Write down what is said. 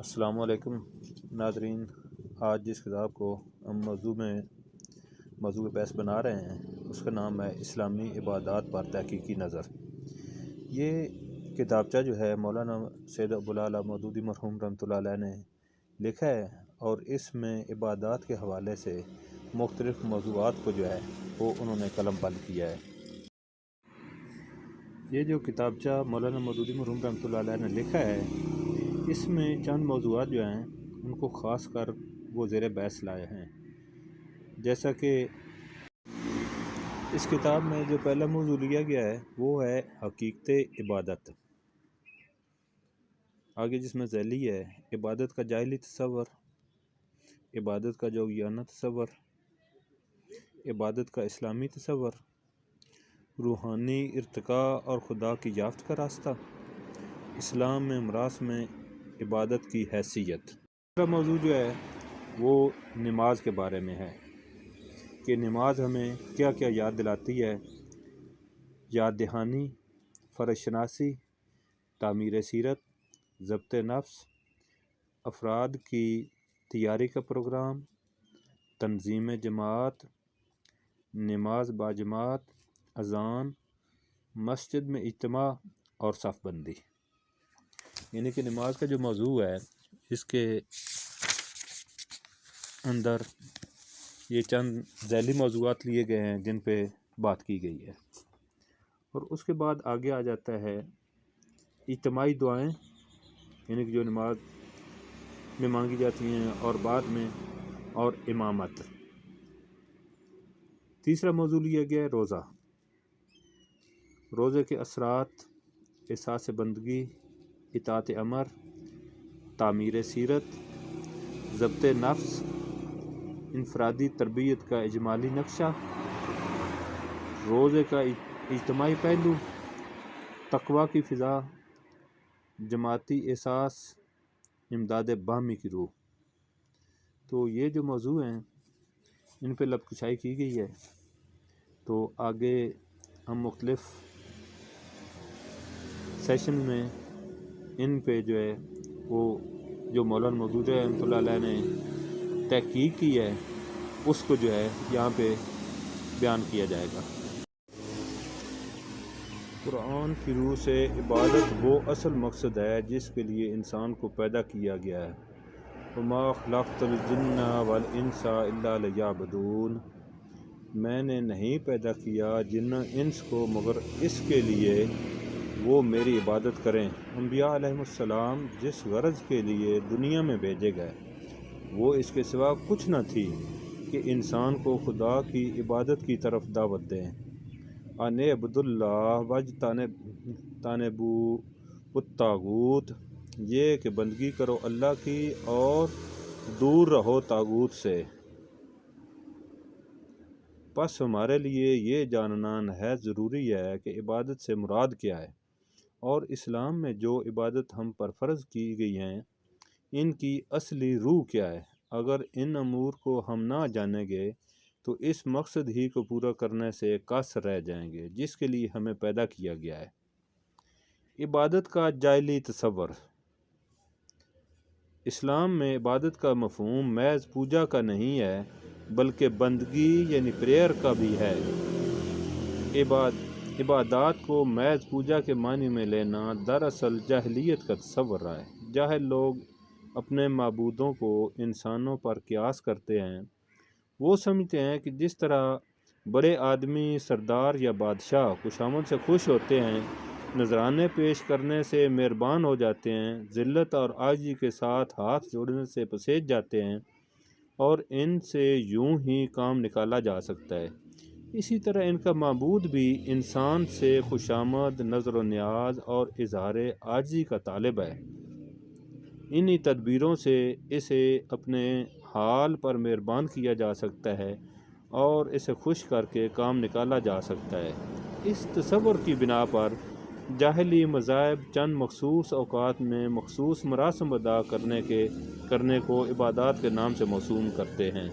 السلام علیکم ناظرین، آج جس کتاب کو ہم موضوع کے بحث بنا رہے ہیں اس کا نام ہے اسلامی عبادات پر تحقیقی نظر۔ یہ کتابچہ جو ہے مولانا سید ابوالعلا مودودی مرحوم رحمۃ اللہ علیہ نے لکھا ہے، اور اس میں عبادات کے حوالے سے مختلف موضوعات کو جو ہے وہ انہوں نے قلم بند کیا ہے۔ یہ جو کتابچہ مولانا مودودی مرحوم رحمۃ اللہ علیہ نے لکھا ہے، اس میں چند موضوعات جو ہیں ان کو خاص کر وہ زیر بحث لائے ہیں۔ جیسا کہ اس کتاب میں جو پہلا موضوع لیا گیا ہے وہ ہے حقیقت عبادت۔ آگے جس میں ذیلی ہے عبادت کا جاہلی تصور، عبادت کا جوگیانہ تصور، عبادت کا اسلامی تصور، روحانی ارتقاء اور خدا کی یافت کا راستہ، اسلام میں مراسم عبادت کی حیثیت۔ دوسرا موضوع جو ہے وہ نماز کے بارے میں ہے کہ نماز ہمیں کیا کیا یاد دلاتی ہے، یاد دہانی، فرض شناسی، تعمیر سیرت، ضبط نفس، افراد کی تیاری کا پروگرام، تنظیم جماعت، نماز باجماعت، اذان، مسجد میں اجتماع اور صف بندی۔ یعنی کہ نماز کا جو موضوع ہے اس کے اندر یہ چند ذیلی موضوعات لیے گئے ہیں جن پہ بات کی گئی ہے، اور اس کے بعد آگے آ جاتا ہے اجتماعی دعائیں، یعنی کہ جو نماز میں مانگی جاتی ہیں، اور بعد میں اور امامت۔ تیسرا موضوع لیا گیا ہے روزہ، روزے کے اثرات، احساس بندگی، اطاعت امر، تعمیر سیرت، ضبط نفس، انفرادی تربیت کا اجمالی نقشہ، روزے کا اجتماعی پہلو، تقویٰ کی فضا، جماعتی احساس، امداد باہمی کی روح۔ تو یہ جو موضوع ہیں ان پہ لب کشائی کی گئی ہے، تو آگے ہم مختلف سیشن میں ان پہ جو ہے وہ جو مولانا مودودی رحمۃ اللہ علیہ نے تحقیق کی ہے اس کو جو ہے یہاں پہ بیان کیا جائے گا۔ قرآن کی روح سے عبادت وہ اصل مقصد ہے جس کے لیے انسان کو پیدا کیا گیا ہے۔ وَمَا خَلَقْتُ الْجِنَّ وَالْإِنسَ إِلَّا لِيَعْبُدُونِ، میں نے نہیں پیدا کیا جن انس کو مگر اس کے لیے وہ میری عبادت کریں۔ انبیاء علیہم السلام جس غرض کے لیے دنیا میں بھیجے گئے وہ اس کے سوا کچھ نہ تھی کہ انسان کو خدا کی عبادت کی طرف دعوت دیں۔ ان اعبدوا اللہ واجتنبوا الطاغوت، یہ کہ بندگی کرو اللہ کی اور دور رہو طاغوت سے۔ پس ہمارے لیے یہ جاننا نہایت ضروری ہے کہ عبادت سے مراد کیا ہے، اور اسلام میں جو عبادت ہم پر فرض کی گئی ہیں ان کی اصلی روح کیا ہے۔ اگر ان امور کو ہم نہ جانیں گے تو اس مقصد ہی کو پورا کرنے سے قاصر رہ جائیں گے جس کے لیے ہمیں پیدا کیا گیا ہے۔ عبادت کا جاہلی تصور۔ اسلام میں عبادت کا مفہوم محض پوجا کا نہیں ہے بلکہ بندگی یعنی پریئر کا بھی ہے۔ عبادات کو محض پوجا کے معنی میں لینا دراصل جاہلیت کا تصور رہا ہے۔ جاہل لوگ اپنے معبودوں کو انسانوں پر قیاس کرتے ہیں۔ وہ سمجھتے ہیں کہ جس طرح بڑے آدمی، سردار یا بادشاہ خوشامد سے خوش ہوتے ہیں، نذرانے پیش کرنے سے مہربان ہو جاتے ہیں، ذلت اور عاجزی کے ساتھ ہاتھ جوڑنے سے پسیج جاتے ہیں، اور ان سے یوں ہی کام نکالا جا سکتا ہے، اسی طرح ان کا معبود بھی انسان سے خوشامد، نظر و نیاز اور اظہار عاجزی کا طالب ہے۔ انہی تدبیروں سے اسے اپنے حال پر مہربان کیا جا سکتا ہے اور اسے خوش کر کے کام نکالا جا سکتا ہے۔ اس تصور کی بنا پر جاہلی مذاہب چند مخصوص اوقات میں مخصوص مراسم ادا کرنے کو عبادات کے نام سے موسوم کرتے ہیں۔